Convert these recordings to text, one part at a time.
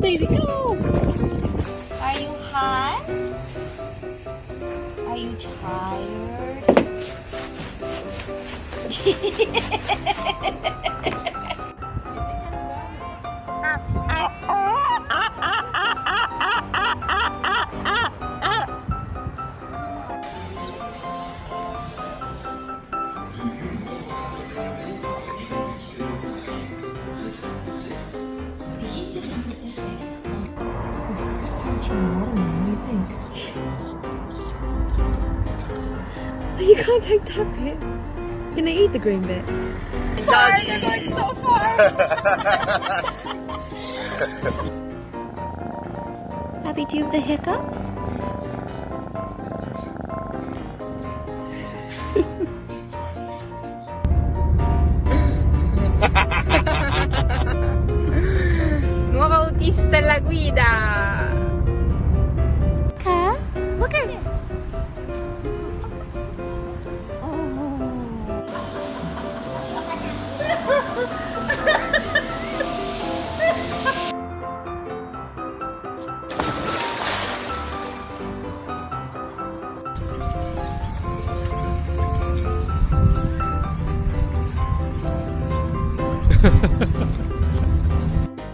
baby, go! Are you hot? Are you tired? First time trying watermelon, what do you think? You can't take that bit. You're gonna eat the green bit. Sorry, they're going so far. Abby, do you have the hiccups? Nuova autista alla guida! Kev, look at it.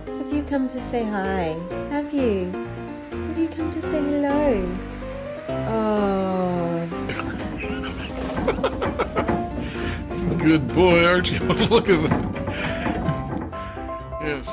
Have you come to say hi? Have you? Have you come to say hello? Oh. Good boy, Archie. Look at that. Yes.